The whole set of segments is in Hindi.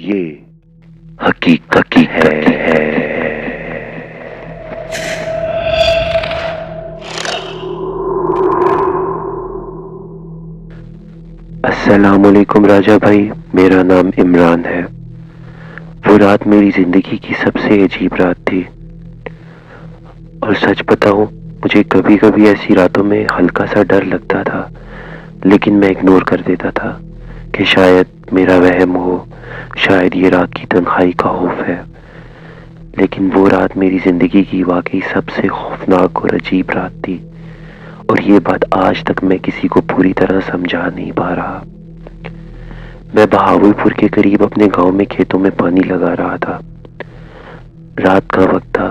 ये हकीकत है। अस्सलामुअलैकुम राजा भाई, मेरा नाम इमरान है। वो रात मेरी जिंदगी की सबसे अजीब रात थी। और सच बताऊं, मुझे कभी कभी ऐसी रातों में हल्का सा डर लगता था, लेकिन मैं इग्नोर कर देता था कि शायद मेरा वहम हो, शायद ये रात की तन्हाई का खौफ है। लेकिन वो रात मेरी जिंदगी की वाकई सबसे खौफनाक और अजीब रात थी, और ये बात आज तक मैं किसी को पूरी तरह समझा नहीं पा रहा। मैं बहावलपुर के करीब अपने गांव में खेतों में पानी लगा रहा था। रात का वक्त था,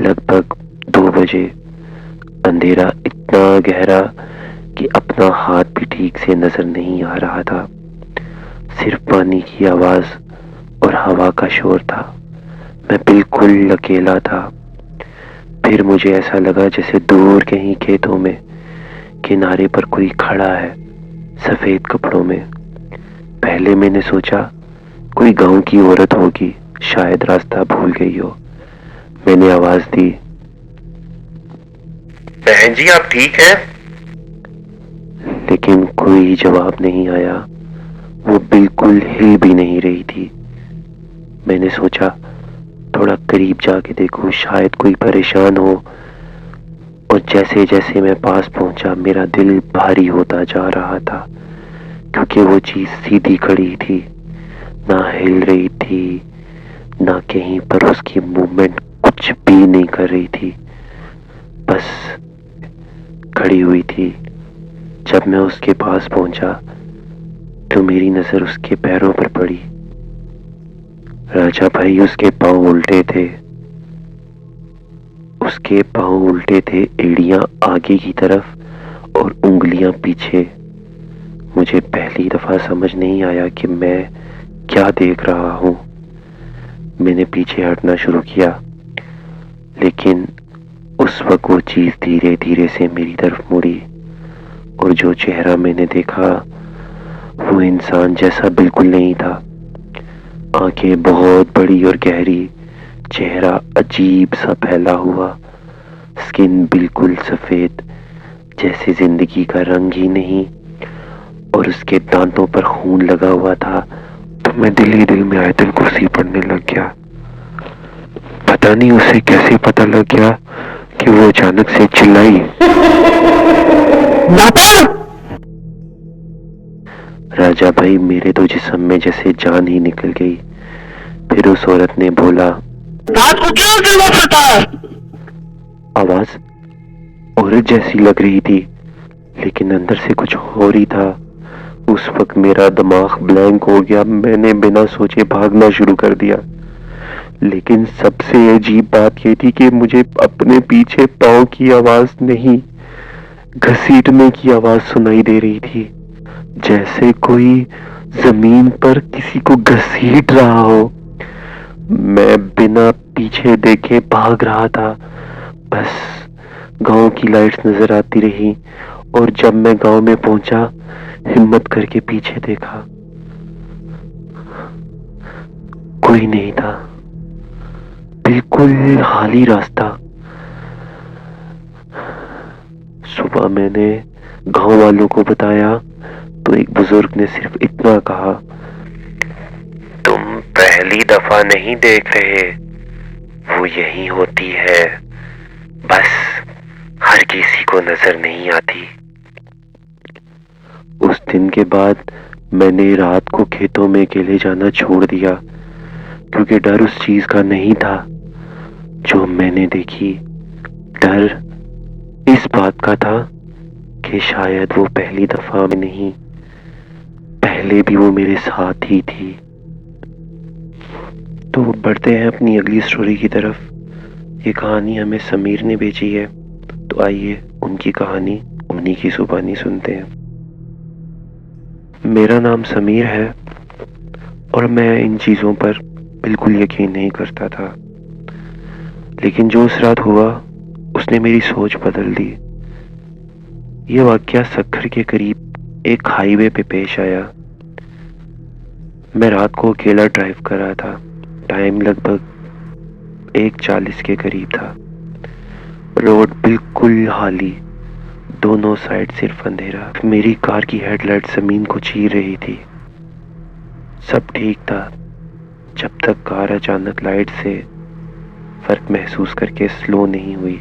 लगभग 2 बजे। अंधेरा इतना गहरा कि अपना हाथ भी ठीक से नजर नहीं आ रहा था। सिर्फ पानी की आवाज और हवा का शोर था। मैं बिल्कुल अकेला था। फिर मुझे ऐसा लगा जैसे दूर कहीं खेतों में किनारे पर कोई खड़ा है, सफेद कपड़ों में। पहले मैंने सोचा कोई गांव की औरत होगी, शायद रास्ता भूल गई हो। मैंने आवाज दी, बहन जी आप ठीक हैं? लेकिन कोई जवाब नहीं आया। वो बिल्कुल हिल भी नहीं रही थी। मैंने सोचा थोड़ा करीब जाके देखूं, शायद कोई परेशान हो। और जैसे जैसे मैं पास पहुंचा, मेरा दिल भारी होता जा रहा था, क्योंकि वो चीज सीधी खड़ी थी, ना हिल रही थी, ना कहीं पर उसकी मूवमेंट कुछ भी नहीं कर रही थी, बस खड़ी हुई थी। जब मैं उसके पास पहुंचा तो मेरी नजर उसके पैरों पर पड़ी। राजा भाई, उसके पांव उल्टे थे। उसके पांव उल्टे थे, एड़ियां आगे की तरफ और उंगलियां पीछे। मुझे पहली दफा समझ नहीं आया कि मैं क्या देख रहा हूं। मैंने पीछे हटना शुरू किया, लेकिन उस वक्त वो चीज धीरे धीरे से मेरी तरफ मुड़ी, और जो चेहरा मैंने देखा वो इंसान जैसा बिल्कुल नहीं था। आंखें बहुत बड़ी और गहरी, चेहरा अजीब सा फैला हुआ, स्किन बिल्कुल सफेद, जैसे जिंदगी का रंग ही नहीं। और उसके दांतों पर खून लगा हुआ था। तो मैं दिल ही दिल में आयतुल कुर्सी पढ़ने लग गया। पता नहीं उसे कैसे पता लग गया कि वो अचानक से चिल्लाई, राजा भाई, मेरे तो जिस्म में जैसे जान ही निकल गई। फिर उस औरत ने बोला, रात को क्यों चिल्ला पड़ता है? आवाज औरत जैसी लग रही थी, लेकिन अंदर से कुछ हो रही था। उस वक्त मेरा दिमाग ब्लैंक हो गया। मैंने बिना सोचे भागना शुरू कर दिया। लेकिन सबसे अजीब बात यह थी कि मुझे अपने पीछे पांव की आवाज नहीं, घसीटने की आवाज सुनाई दे रही थी, जैसे कोई जमीन पर किसी को घसीट रहा हो। मैं बिना पीछे देखे भाग रहा था। बस गांव की लाइट्स नजर आती रही, और जब मैं गांव में पहुंचा, हिम्मत करके पीछे देखा, कोई नहीं था। बिल्कुल खाली रास्ता। सुबह मैंने गांव वालों को बताया तो एक बुजुर्ग ने सिर्फ इतना कहा, तुम पहली दफा नहीं देख रहे, वो यही होती है, बस हर किसी को नजर नहीं आती। उस दिन के बाद मैंने रात को खेतों में अकेले जाना छोड़ दिया, क्योंकि डर उस चीज का नहीं था जो मैंने देखी। डर इस बात का था कि शायद वो पहली दफा में नहीं, पहले भी वो मेरे साथ ही थी। तो बढ़ते हैं अपनी अगली स्टोरी की तरफ। ये कहानी हमें समीर ने भेजी है, तो आइए उनकी कहानी उन्हीं की जुबानी सुनते हैं। मेरा नाम समीर है, और मैं इन चीज़ों पर बिल्कुल यकीन नहीं करता था, लेकिन जो उस रात हुआ उसने मेरी सोच बदल दी। यह वाकया सक्खर के करीब एक हाईवे पे पेश आया। मैं रात को अकेला ड्राइव कर रहा था। टाइम लगभग 1:40 के करीब था। रोड बिल्कुल खाली, दोनों साइड सिर्फ अंधेरा। मेरी कार की हेडलाइट जमीन को चीर रही थी। सब ठीक था जब तक कार अचानक लाइट से फर्क महसूस करके स्लो नहीं हुई।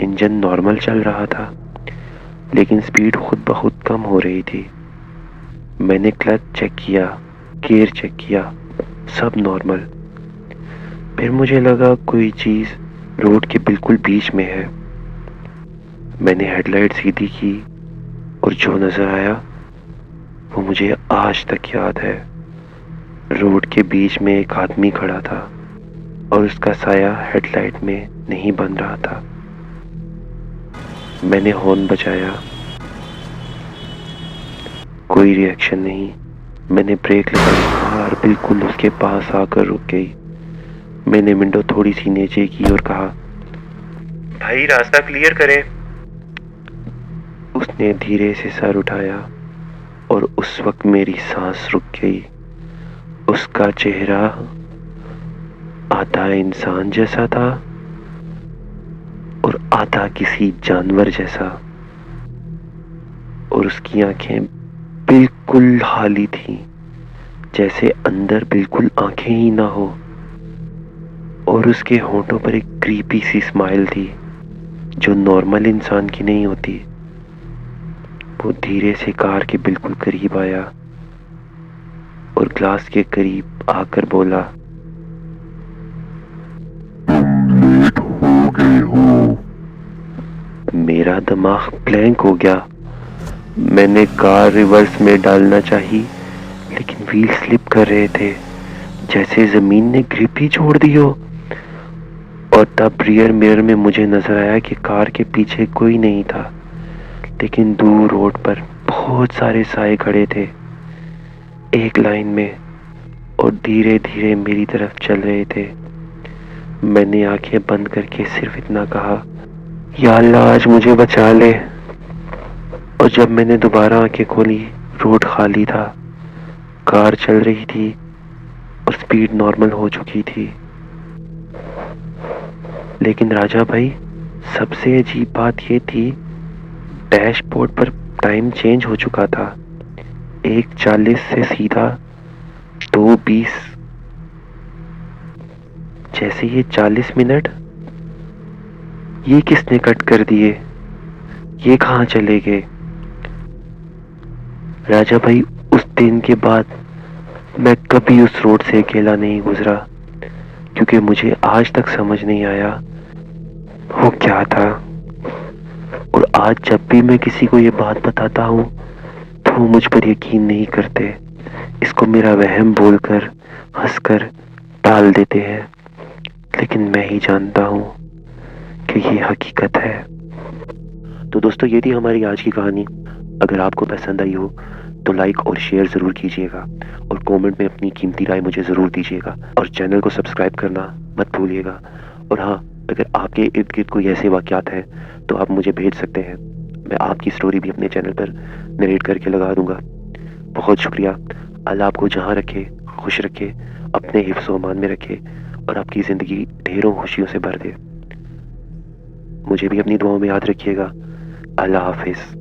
इंजन नॉर्मल चल रहा था, लेकिन स्पीड खुद ब खुद कम हो रही थी। मैंने क्लच चेक किया, गियर चेक किया, सब नॉर्मल। फिर मुझे लगा कोई चीज रोड के बिल्कुल बीच में है। मैंने हेडलाइट सीधी की और जो नजर आया वो मुझे आज तक याद है। रोड के बीच में एक आदमी खड़ा था और उसका साया हेडलाइट में नहीं बन रहा था। मैंने हॉर्न बजाया, कोई रिएक्शन नहीं। मैंने ब्रेक लगाई, कार बिल्कुल उसके पास आकर रुक गई। मैंने विंडो थोड़ी सी नीचे की और कहा, भाई रास्ता क्लियर करें। उसने धीरे से सर उठाया और उस वक्त मेरी सांस रुक गई। उसका चेहरा आधा इंसान जैसा था और आधा किसी जानवर जैसा, और उसकी आंखें बिल्कुल खाली थी, जैसे अंदर बिल्कुल आंखें ही ना हो। और उसके होंठों पर एक क्रीपी सी स्माइल थी जो नॉर्मल इंसान की नहीं होती। वो धीरे से कार के बिल्कुल करीब आया और ग्लास के करीब आकर बोला, लेट हो गए हो। मेरा दिमाग ब्लैंक हो गया। मैंने कार रिवर्स में डालना चाही, लेकिन व्हील स्लिप कर रहे थे, जैसे जमीन ने ग्रिप ही छोड़ दी हो। और तब रियर मिरर में मुझे नजर आया कि कार के पीछे कोई नहीं था, लेकिन दूर रोड पर बहुत सारे साए खड़े थे, एक लाइन में, और धीरे धीरे मेरी तरफ चल रहे थे। मैंने आंखें बंद करके सिर्फ इतना कहा, या अल्लाह आज मुझे बचा ले। और जब मैंने दोबारा आंखें खोली, रोड खाली था, कार चल रही थी और स्पीड नॉर्मल हो चुकी थी। लेकिन राजा भाई, सबसे अजीब बात यह थी, डैशबोर्ड पर टाइम चेंज हो चुका था। 1:40 से सीधा 2:20, जैसे ये 40 मिनट ये किसने कट कर दिए? ये कहाँ चले गए? राजा भाई, उस दिन के बाद मैं कभी उस रोड से अकेला नहीं गुजरा, क्योंकि मुझे आज तक समझ नहीं आया वो क्या था। और आज जब भी मैं किसी को ये बात बताता हूँ तो वो मुझ पर यकीन नहीं करते, इसको मेरा वहम बोलकर हंसकर टाल देते हैं। लेकिन मैं ही जानता हूँ कि ये हकीकत है। तो दोस्तों, ये थी हमारी आज की कहानी। अगर आपको पसंद आई हो तो लाइक और शेयर ज़रूर कीजिएगा और कमेंट में अपनी कीमती राय मुझे ज़रूर दीजिएगा, और चैनल को सब्सक्राइब करना मत भूलिएगा। और हाँ, अगर आपके इर्द गिर्द कोई ऐसे वाक़यात हैं तो आप मुझे भेज सकते हैं। मैं आपकी स्टोरी भी अपने चैनल पर नरेट करके लगा दूंगा। बहुत शुक्रिया। अल्लाह आपको जहाँ रखे खुश रखे, अपने हिफ्ज़ व अमान में रखे और आपकी ज़िंदगी ढेरों खुशियों से भर दे। मुझे भी अपनी दुआओं में याद रखिएगा। अल्लाह हाफिज़।